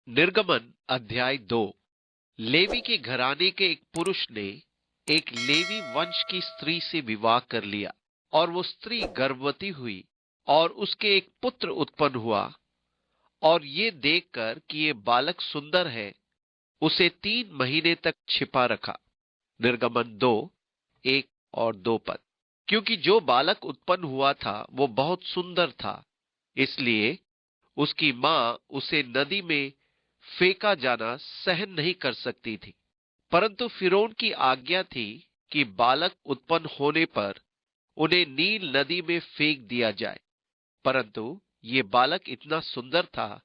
निर्गमन अध्याय 2। लेवी के घराने के एक पुरुष ने एक लेवी वंश की स्त्री से विवाह कर लिया और वो स्त्री गर्भवती हुई और उसके एक पुत्र उत्पन्न हुआ। और ये देखकर कि ये बालक सुंदर है, उसे 3 महीने तक छिपा रखा। निर्गमन 2, 1 और 2 पद। क्योंकि जो बालक उत्पन्न हुआ था वो बहुत सुंदर था, इसलिए उसकी मां उसे नदी में फेंका जाना सहन नहीं कर सकती थी। परंतु फिरौन की आज्ञा थी कि बालक उत्पन्न होने पर उन्हें नील नदी में फेंक दिया जाए। परंतु ये बालक इतना सुंदर था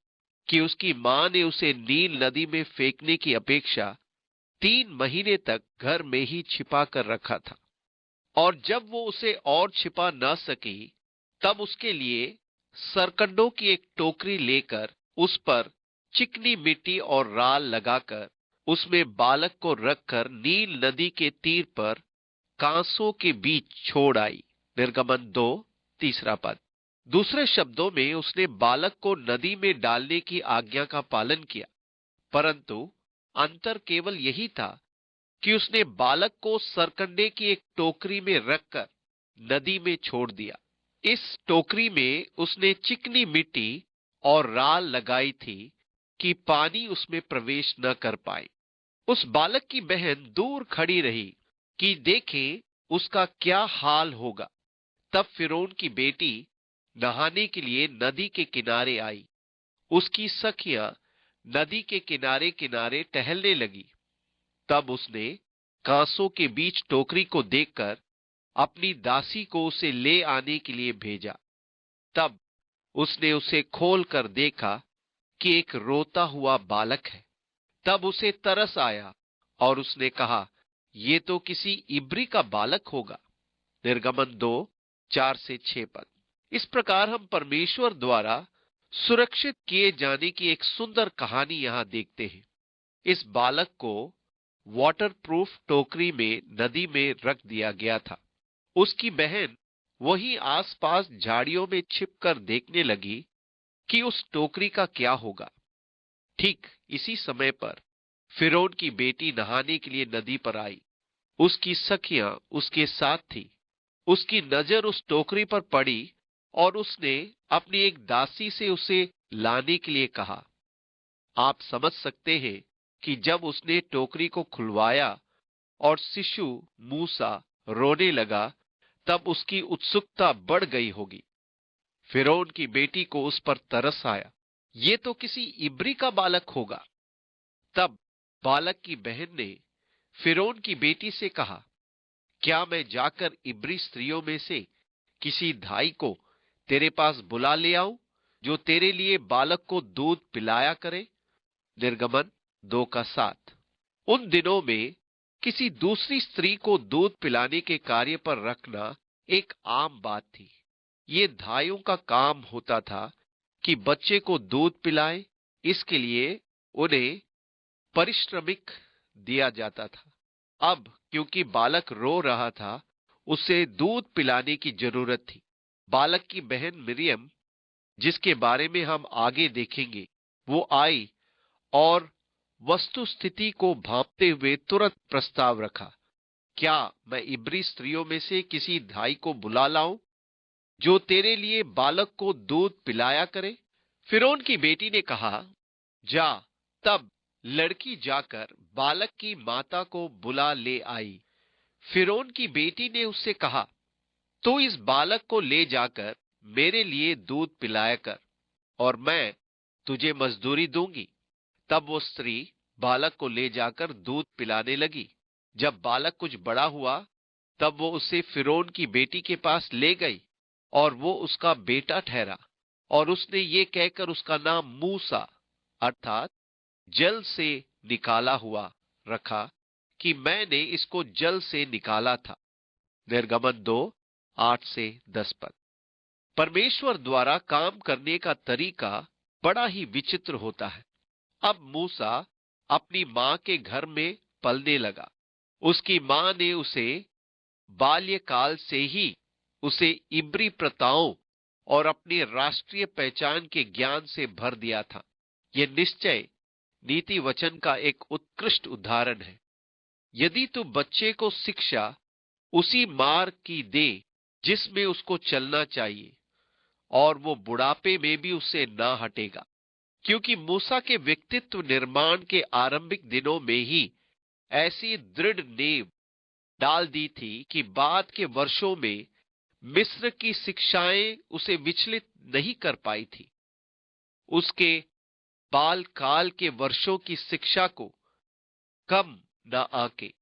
कि उसकी मां ने उसे नील नदी में फेंकने की अपेक्षा 3 महीने तक घर में ही छिपा कर रखा था। और जब वो उसे और छिपा न सकी, तब उसके लिए सरकंडों की एक टोकरी लेकर उस पर चिकनी मिट्टी और राल लगाकर उसमें बालक को रखकर नील नदी के तीर पर कांसों के बीच छोड़ आई। निर्गमन 2, 3 पद। दूसरे शब्दों में उसने बालक को नदी में डालने की आज्ञा का पालन किया, परंतु अंतर केवल यही था कि उसने बालक को सरकंडे की एक टोकरी में रखकर नदी में छोड़ दिया। इस टोकरी में उसने चिकनी मिट्टी और राल लगाई थी कि पानी उसमें प्रवेश न कर पाए। उस बालक की बहन दूर खड़ी रही कि देखे उसका क्या हाल होगा। तब फिरौन की बेटी नहाने के लिए नदी के किनारे आई। उसकी सखियां नदी के किनारे किनारे टहलने लगी। तब उसने कांसों के बीच टोकरी को देखकर अपनी दासी को उसे ले आने के लिए भेजा। तब उसने उसे खोल कर देखा कि एक रोता हुआ बालक है। तब उसे तरस आया और उसने कहा, ये तो किसी इब्री का बालक होगा। निर्गमन 2, 4 से 6 पद। इस प्रकार हम परमेश्वर द्वारा सुरक्षित किए जाने की एक सुंदर कहानी यहां देखते हैं। इस बालक को वाटरप्रूफ टोकरी में नदी में रख दिया गया था। उसकी बहन वहीं आसपास झाड़ियों में छिपकर देखने लगी कि उस टोकरी का क्या होगा। ठीक इसी समय पर फिरौन की बेटी नहाने के लिए नदी पर आई। उसकी सखियां उसके साथ थी। उसकी नजर उस टोकरी पर पड़ी और उसने अपनी एक दासी से उसे लाने के लिए कहा। आप समझ सकते हैं कि जब उसने टोकरी को खुलवाया और शिशु मूसा रोने लगा, तब उसकी उत्सुकता बढ़ गई होगी। फिरौन की बेटी को उस पर तरस आया, ये तो किसी इब्री का बालक होगा। तब बालक की बहन ने फिरौन की बेटी से कहा, क्या मैं जाकर इब्री स्त्रियों में से किसी धाई को तेरे पास बुला ले आऊं, जो तेरे लिए बालक को दूध पिलाया करे। निर्गमन 2 का 7। उन दिनों में किसी दूसरी स्त्री को दूध पिलाने के कार्य पर रखना एक आम बात थी। ये धाइयों का काम होता था कि बच्चे को दूध पिलाए, इसके लिए उन्हें परिश्रमिक दिया जाता था। अब क्योंकि बालक रो रहा था, उसे दूध पिलाने की जरूरत थी। बालक की बहन मिरियम, जिसके बारे में हम आगे देखेंगे, वो आई और वस्तु स्थिति को भांपते हुए तुरंत प्रस्ताव रखा, क्या मैं इब्री स्त्रियों में से किसी धाई को बुला लाऊं, जो तेरे लिए बालक को दूध पिलाया करे। फिरौन की बेटी ने कहा, जा। तब लड़की जाकर बालक की माता को बुला ले आई। फिरौन की बेटी ने उससे कहा, तू इस बालक को ले जाकर मेरे लिए दूध पिलाया कर और मैं तुझे मजदूरी दूंगी। तब वो स्त्री बालक को ले जाकर दूध पिलाने लगी। जब बालक कुछ बड़ा हुआ, तब वो उसे फिरौन की बेटी के पास ले गई और वो उसका बेटा ठहरा। और उसने ये कहकर उसका नाम मूसा अर्थात जल से निकाला हुआ रखा कि मैंने इसको जल से निकाला था। निर्गमन 2, 8 से 10 पद। परमेश्वर द्वारा काम करने का तरीका बड़ा ही विचित्र होता है। अब मूसा अपनी मां के घर में पलने लगा। उसकी मां ने उसे बाल्यकाल से ही उसे इब्री प्रथाओं और अपनी राष्ट्रीय पहचान के ज्ञान से भर दिया था। यह निश्चय नीति वचन का एक उत्कृष्ट उदाहरण है। यदि तू बच्चे को शिक्षा उसी मार्ग की दे जिसमें उसको चलना चाहिए, और वो बुढ़ापे में भी उससे ना हटेगा, क्योंकि मूसा के व्यक्तित्व निर्माण के आरंभिक दिनों में ही ऐसी दृढ़ नींव डाल दी थी कि बाद के वर्षों में मिस्र की शिक्षाएं उसे विचलित नहीं कर पाई थी। उसके बाल काल के वर्षों की शिक्षा को कम न आके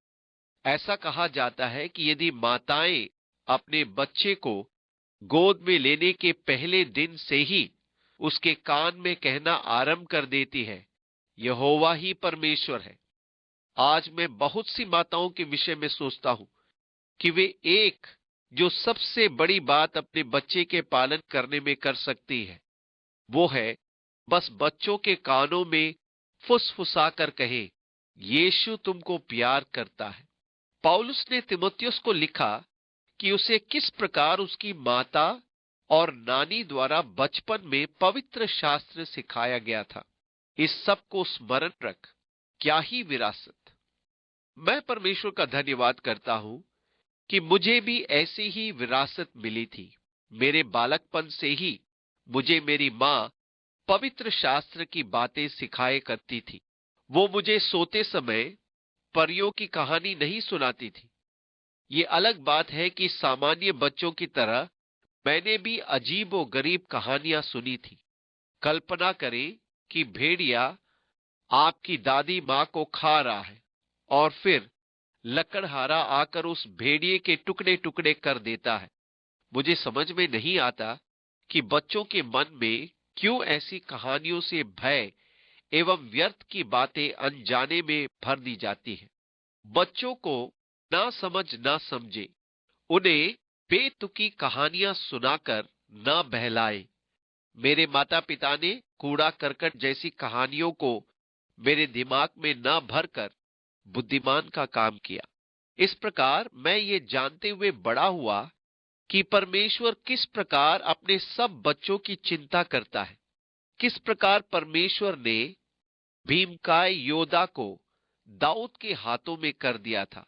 ऐसा कहा जाता है कि यदि माताएं अपने बच्चे को गोद में लेने के पहले दिन से ही उसके कान में कहना आरंभ कर देती है, यहोवा ही परमेश्वर है। आज मैं बहुत सी माताओं के विषय में सोचता हूं कि वे एक जो सबसे बड़ी बात अपने बच्चे के पालन करने में कर सकती है, वो है बस बच्चों के कानों में फुसफुसाकर कहे, यीशु तुमको प्यार करता है। पौलुस ने तीमुथियुस को लिखा कि उसे किस प्रकार उसकी माता और नानी द्वारा बचपन में पवित्र शास्त्र सिखाया गया था। इस सब को स्मरण रख, क्या ही विरासत। मैं परमेश्वर का धन्यवाद करता हूं कि मुझे भी ऐसी ही विरासत मिली थी। मेरे बालकपन से ही मुझे मेरी मां पवित्र शास्त्र की बातें सिखाए करती थी। वो मुझे सोते समय परियों की कहानी नहीं सुनाती थी। ये अलग बात है कि सामान्य बच्चों की तरह मैंने भी अजीब और गरीब कहानियां सुनी थी। कल्पना करें कि भेड़िया आपकी दादी मां को खा रहा है और फिर लकड़हारा आकर उस भेड़िए के टुकड़े टुकड़े कर देता है। मुझे समझ में नहीं आता कि बच्चों के मन में क्यों ऐसी कहानियों से भय एवं व्यर्थ की बातें अनजाने में भर दी जाती है। बच्चों को ना समझ ना समझे, उन्हें बेतुकी कहानियां सुनाकर ना बहलाए। मेरे माता पिता ने कूड़ा करकट जैसी कहानियों को मेरे दिमाग में न भरकर बुद्धिमान का काम किया। इस प्रकार मैं ये जानते हुए बड़ा हुआ कि परमेश्वर किस प्रकार अपने सब बच्चों की चिंता करता है। किस प्रकार परमेश्वर ने भीमकाय योद्धा को दाऊद के हाथों में कर दिया था।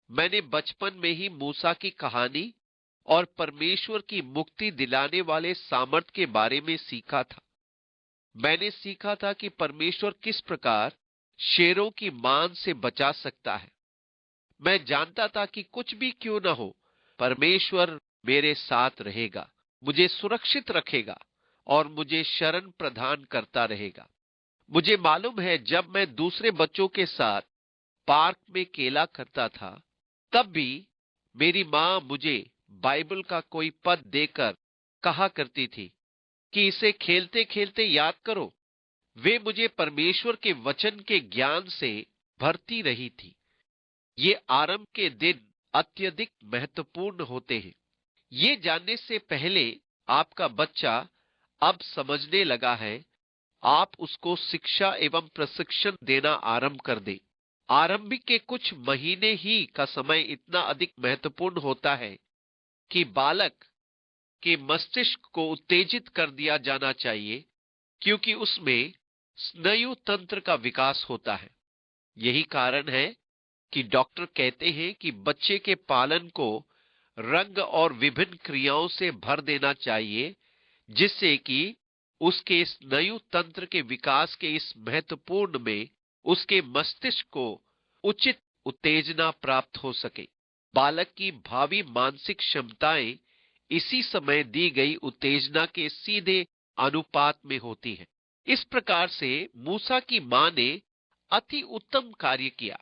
मैंने बचपन में ही मूसा की कहानी और परमेश्वर की मुक्ति दिलाने वाले सामर्थ के बारे में सीखा था। मैंने सीखा था कि परमेश्वर किस प्रकार शेरों की मान से बचा सकता है। मैं जानता था कि कुछ भी क्यों न हो, परमेश्वर मेरे साथ रहेगा, मुझे सुरक्षित रखेगा और मुझे शरण प्रदान करता रहेगा। मुझे मालूम है जब मैं दूसरे बच्चों के साथ पार्क में खेला करता था, तब भी मेरी मां मुझे बाइबल का कोई पद देकर कहा करती थी कि इसे खेलते खेलते याद करो। वे मुझे परमेश्वर के वचन के ज्ञान से भरती रही थी। ये आरंभ के दिन अत्यधिक महत्वपूर्ण होते हैं। ये जानने से पहले आपका बच्चा अब समझने लगा है, आप उसको शिक्षा एवं प्रशिक्षण देना आरंभ कर दें। आरंभिक के कुछ महीने ही का समय इतना अधिक महत्वपूर्ण होता है कि बालक के मस्तिष्क को उत्तेजित कर दिया जाना चाहिए, क्योंकि उसमें स्नायु तंत्र का विकास होता है। यही कारण है कि डॉक्टर कहते हैं कि बच्चे के पालन को रंग और विभिन्न क्रियाओं से भर देना चाहिए, जिससे कि उसके स्नायु तंत्र के विकास के इस महत्वपूर्ण में उसके मस्तिष्क को उचित उत्तेजना प्राप्त हो सके। बालक की भावी मानसिक क्षमताएं इसी समय दी गई उत्तेजना के सीधे अनुपात में होती है। इस प्रकार से मूसा की मां ने अति उत्तम कार्य किया।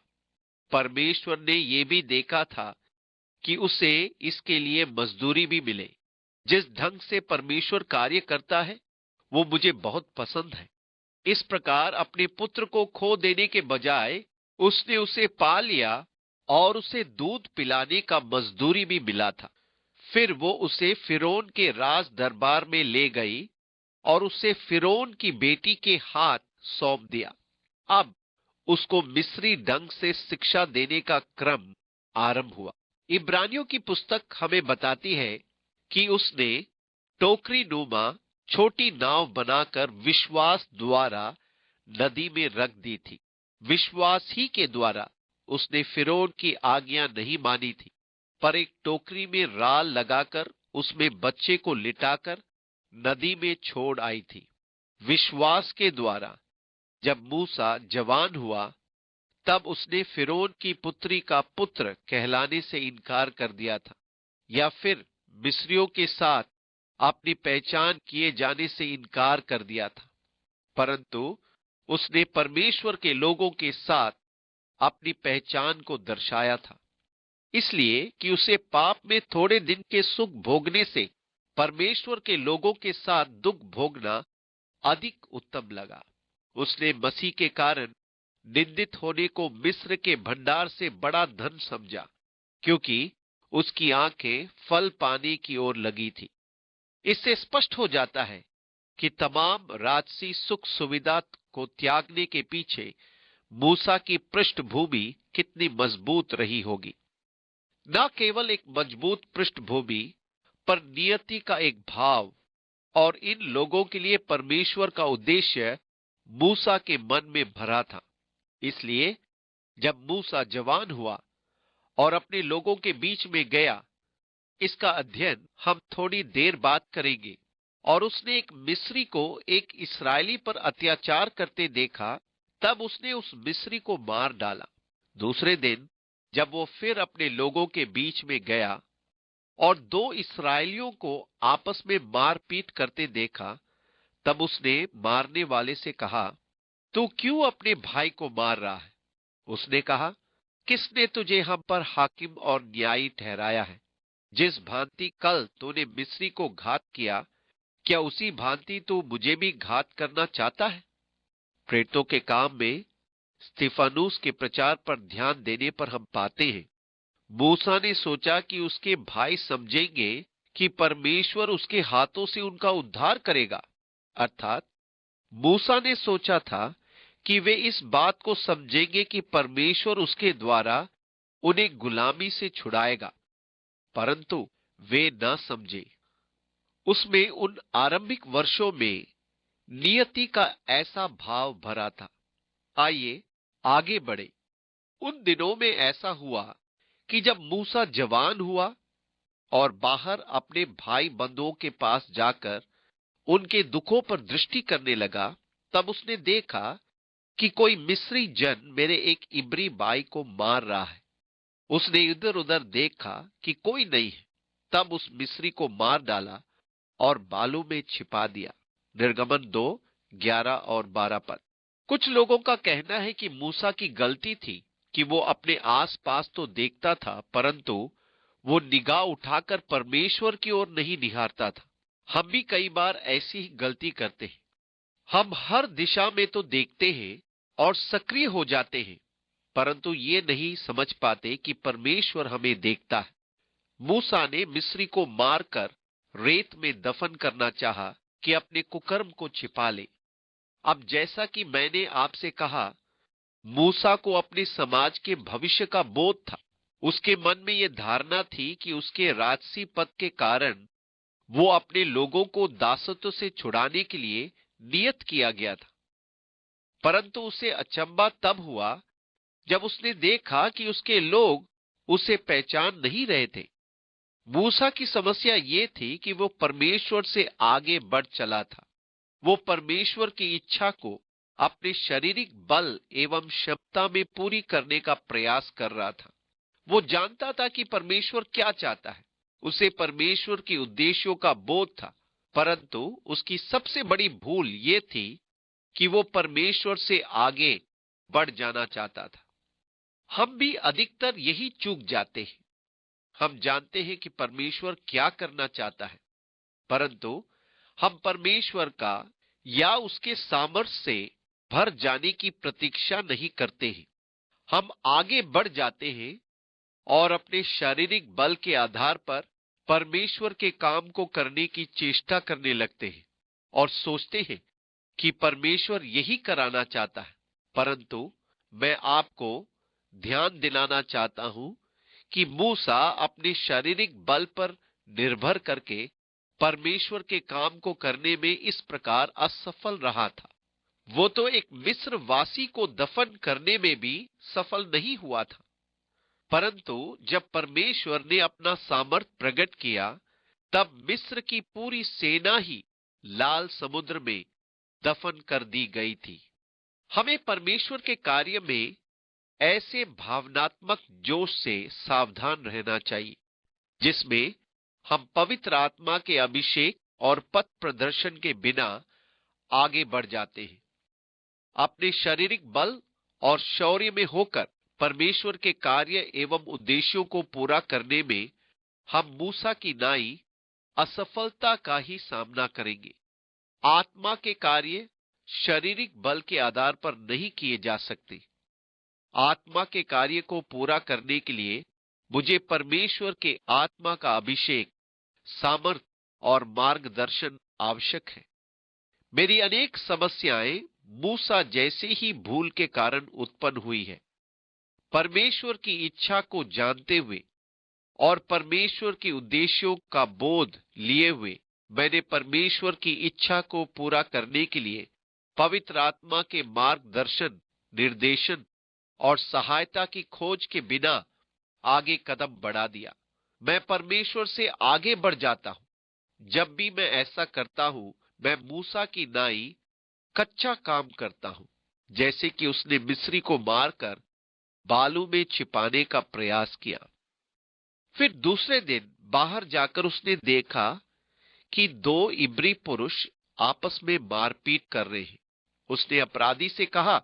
परमेश्वर ने यह भी देखा था कि उसे इसके लिए मजदूरी भी मिले। जिस ढंग से परमेश्वर कार्य करता है वो मुझे बहुत पसंद है। इस प्रकार अपने पुत्र को खो देने के बजाय उसने उसे पा लिया और उसे दूध पिलाने का मजदूरी भी मिला था। फिर वो उसे फिरौन के राज दरबार में ले गई और उसे फिरौन की बेटी के हाथ सौंप दिया। अब उसको मिस्री ढंग से शिक्षा देने का क्रम आरंभ हुआ। इब्रानियों की पुस्तक हमें बताती है कि उसने टोकरी नुमा छोटी नाव बनाकर विश्वास द्वारा नदी में रख दी थी। विश्वास ही के द्वारा उसने फिरौन की आज्ञा नहीं मानी थी, पर एक टोकरी में राल लगाकर उसमें बच्चे को लिटाकर नदी में छोड़ आई थी। विश्वास के द्वारा जब मूसा जवान हुआ, तब उसने फिरौन की पुत्री का पुत्र कहलाने से इनकार कर दिया था, या फिर मिस्रियों के साथ अपनी पहचान किए जाने से इनकार कर दिया था, परंतु उसने परमेश्वर के लोगों के साथ अपनी पहचान को दर्शाया था, इसलिए कि उसे पाप में थोड़े दिन के सुख भोगने से परमेश्वर के लोगों के साथ दुख भोगना अधिक उत्तम लगा। उसने मसीह के कारण निंदित होने को मिस्र के भंडार से बड़ा धन समझा, क्योंकि उसकी आंखें फल पाने की ओर लगी थी। इससे स्पष्ट हो जाता है कि तमाम राजसी सुख सुविधा को त्यागने के पीछे मूसा की पृष्ठभूमि कितनी मजबूत रही होगी। न केवल एक मजबूत पृष्ठभूमि, पर नियति का एक भाव, और इन लोगों के लिए परमेश्वर का उद्देश्य मूसा के मन में भरा था। इसलिए जब मूसा जवान हुआ और अपने लोगों के बीच में गया, इसका अध्ययन हम थोड़ी देर बाद करेंगे, और उसने एक मिस्री को एक इस्राएली पर अत्याचार करते देखा, तब उसने उस मिस्री को मार डाला। दूसरे दिन जब वो फिर अपने लोगों के बीच में गया और दो इस्राएलियों को आपस में मारपीट करते देखा, तब उसने मारने वाले से कहा, तू क्यों अपने भाई को मार रहा है? उसने कहा, किसने तुझे हम पर हाकिम और न्यायी ठहराया है? जिस भांति कल तूने मिस्री को घात किया, क्या उसी भांति तू मुझे भी घात करना चाहता है? प्रेरितों के काम में स्तिफनुस के प्रचार पर ध्यान देने पर हम पाते हैं, मूसा ने सोचा कि उसके भाई समझेंगे कि परमेश्वर उसके हाथों से उनका उद्धार करेगा। अर्थात मूसा ने सोचा था कि वे इस बात को समझेंगे कि परमेश्वर उसके द्वारा उन्हें गुलामी से छुड़ाएगा, परंतु वे न समझे। उसमें उन आरंभिक वर्षों में नियति का ऐसा भाव भरा था। आइए आगे बढ़े। उन दिनों में ऐसा हुआ कि जब मूसा जवान हुआ और बाहर अपने भाई बंधुओं के पास जाकर उनके दुखों पर दृष्टि करने लगा, तब उसने देखा कि कोई मिस्री जन मेरे एक इब्री भाई को मार रहा है। उसने इधर उधर देखा कि कोई नहीं है, तब उस मिस्री को मार डाला और बालू में छिपा दिया। निर्गमन 2:11 और 12 पद। कुछ लोगों का कहना है कि मूसा की गलती थी कि वो अपने आसपास तो देखता था, परंतु वो निगाह उठाकर परमेश्वर की ओर नहीं निहारता था। हम भी कई बार ऐसी ही गलती करते हैं। हम हर दिशा में तो देखते हैं और सक्रिय हो जाते हैं, परंतु ये नहीं समझ पाते कि परमेश्वर हमें देखता है। मूसा ने मिस्री को मारकर रेत में दफन करना चाहा कि अपने कुकर्म को छिपा ले। अब जैसा कि मैंने आपसे कहा, मूसा को अपने समाज के भविष्य का बोध था। उसके मन में यह धारणा थी कि उसके राजसी पद के कारण वो अपने लोगों को दासत्व से छुड़ाने के लिए नियत किया गया था। परंतु उसे अचंबा तब हुआ जब उसने देखा कि उसके लोग उसे पहचान नहीं रहे थे। मूसा की समस्या ये थी कि वो परमेश्वर से आगे बढ़ चला था। वो परमेश्वर की इच्छा को अपने शारीरिक बल एवं क्षमता में पूरी करने का प्रयास कर रहा था। वो जानता था कि परमेश्वर क्या चाहता है। उसे परमेश्वर के उद्देश्यों का बोध था, परंतु उसकी सबसे बड़ी भूल ये थी कि वो परमेश्वर से आगे बढ़ जाना चाहता था। हम भी अधिकतर यही चूक जाते हैं। हम जानते हैं कि परमेश्वर क्या करना चाहता है, परंतु हम परमेश्वर का या उसके सामर्थ्य से भर जाने की प्रतीक्षा नहीं करते हैं। हम आगे बढ़ जाते हैं और अपने शारीरिक बल के आधार पर परमेश्वर के काम को करने की चेष्टा करने लगते हैं और सोचते हैं कि परमेश्वर यही कराना चाहता है। परंतु मैं आपको ध्यान दिलाना चाहता हूं कि मूसा अपने शारीरिक बल पर निर्भर करके परमेश्वर के काम को करने में इस प्रकार असफल रहा था। वो तो एक मिस्र वासी को दफन करने में भी सफल नहीं हुआ था, परंतु जब परमेश्वर ने अपना सामर्थ प्रकट किया, तब मिस्र की पूरी सेना ही लाल समुद्र में दफन कर दी गई थी। हमें परमेश्वर के कार्य में ऐसे भावनात्मक जोश से सावधान रहना चाहिए जिसमें हम पवित्र आत्मा के अभिषेक और पथ प्रदर्शन के बिना आगे बढ़ जाते हैं। अपने शारीरिक बल और शौर्य में होकर परमेश्वर के कार्य एवं उद्देश्यों को पूरा करने में हम मूसा की नाई असफलता का ही सामना करेंगे। आत्मा के कार्य शारीरिक बल के आधार पर नहीं किए जा सकते। आत्मा के कार्य को पूरा करने के लिए मुझे परमेश्वर के आत्मा का अभिषेक, सामर्थ और मार्गदर्शन आवश्यक है। मेरी अनेक समस्याएं मूसा जैसे ही भूल के कारण उत्पन्न हुई है। परमेश्वर की इच्छा को जानते हुए और परमेश्वर के उद्देश्यों का बोध लिए हुए मैंने परमेश्वर की इच्छा को पूरा करने के लिए पवित्र आत्मा के मार्गदर्शन, निर्देशन और सहायता की खोज के बिना आगे कदम बढ़ा दिया। मैं परमेश्वर से आगे बढ़ जाता हूं। जब भी मैं ऐसा करता हूं, मैं मूसा की नाई कच्चा काम करता हूं, जैसे कि उसने मिस्री को मारकर बालू में छिपाने का प्रयास किया। फिर दूसरे दिन बाहर जाकर उसने देखा कि दो इब्री पुरुष आपस में मारपीट कर रहे हैं। उसने अपराधी से कहा,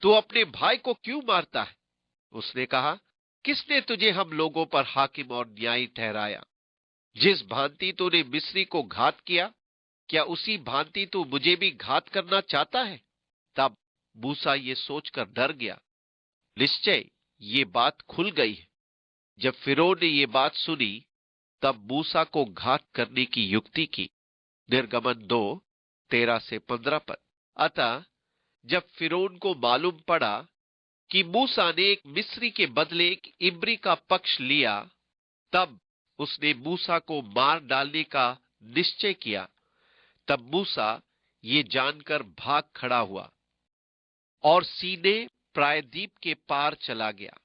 तू अपने भाई को क्यों मारता है? उसने कहा, किसने तुझे हम लोगों पर हाकिम और न्यायी ठहराया? जिस भांति तूने मिस्री को घात किया, क्या उसी भांति तू मुझे भी घात करना चाहता है? तब मूसा ये सोचकर डर गया, निश्चय ये बात खुल गई है। जब फिरौन ने ये बात सुनी, तब मूसा को घात करने की युक्ति की। निर्गमन 2:13-15 पद। अतः जब फिरौन को मालूम पड़ा कि मूसा ने एक मिस्री के बदले एक इब्री का पक्ष लिया, तब उसने मूसा को मार डालने का निश्चय किया। तब मूसा ये जानकर भाग खड़ा हुआ और सीधे प्रायद्वीप के पार चला गया।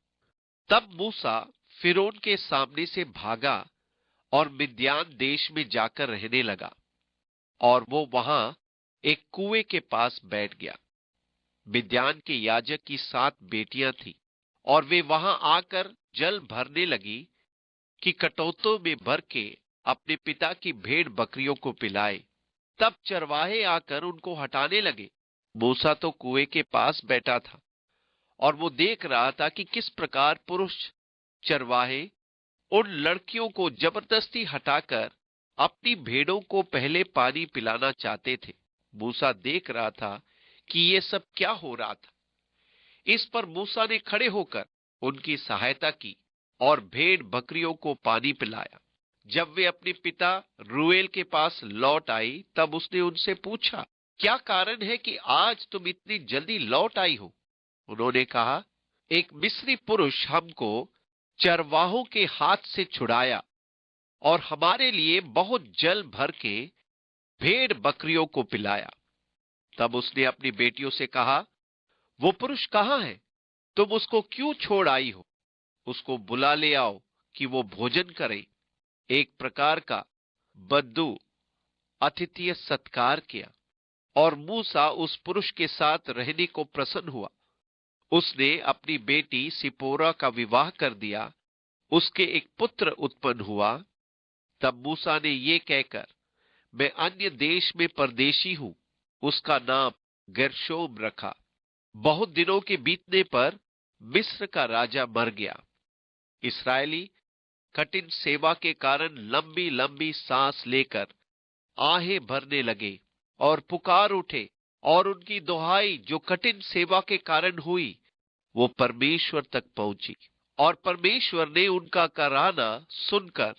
तब मूसा फिरौन के सामने से भागा और मिद्यान देश में जाकर रहने लगा, और वो वहां एक कुएं के पास बैठ गया। मिद्यान के याजक की 7 बेटियां थीं, और वे वहां आकर जल भरने लगी कि कटोतों में भर के अपने पिता की भेड़ बकरियों को पिलाए। तब चरवाहे आकर उनको हटाने लगे। मूसा तो कुएं के पास बैठा था, और वो देख रहा था कि किस प्रकार पुरुष चरवाहे उन लड़कियों को जबरदस्ती हटाकर अपनी भेड़ों को पहले पानी पिलाना चाहते थे। मूसा देख रहा था कि ये सब क्या हो रहा था। इस पर मूसा ने खड़े होकर उनकी सहायता की और भेड़ बकरियों को पानी पिलाया। जब वे अपने पिता रूएल के पास लौट आई, तब उसने उनसे पूछा, क्या कारण है कि आज तुम इतनी जल्दी लौट आई हो? उन्होंने कहा, एक मिस्री पुरुष हमको चरवाहों के हाथ से छुड़ाया और हमारे लिए बहुत जल भर के भेड़ बकरियों को पिलाया। तब उसने अपनी बेटियों से कहा, वो पुरुष कहाँ है? तुम उसको क्यों छोड़ आई हो? उसको बुला ले आओ कि वो भोजन करे। एक प्रकार का बद्दू अतिथ्य सत्कार किया, और मूसा उस पुरुष के साथ रहने को प्रसन्न हुआ। उसने अपनी बेटी सिपोरा का विवाह कर दिया। उसके एक पुत्र उत्पन्न हुआ। तब मूसा ने ये कहकर, मैं अन्य देश में परदेशी हूं, उसका नाम गेर्शोम रखा। बहुत दिनों के बीतने पर मिस्र का राजा मर गया। इस्राएली कठिन सेवा के कारण लंबी लंबी सांस लेकर आहें भरने लगे और पुकार उठे, और उनकी दुहाई जो कठिन सेवा के कारण हुई, वो परमेश्वर तक पहुंची। और परमेश्वर ने उनका कराहना सुनकर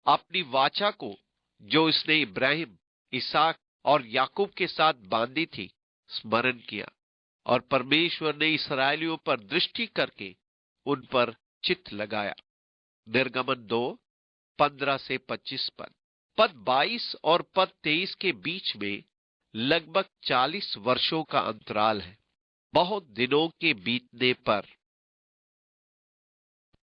अपनी वाचा को, जो इसने इब्राहिम, इसहाक और याकूब के साथ बांधी थी, स्मरण किया। और परमेश्वर ने इस्राएलियों पर दृष्टि करके उन पर चित्त लगाया। निर्गमन 2:15-25 पद 22 और पद 23 के बीच में लगभग 40 वर्षों का अंतराल है। बहुत दिनों के बीतने पर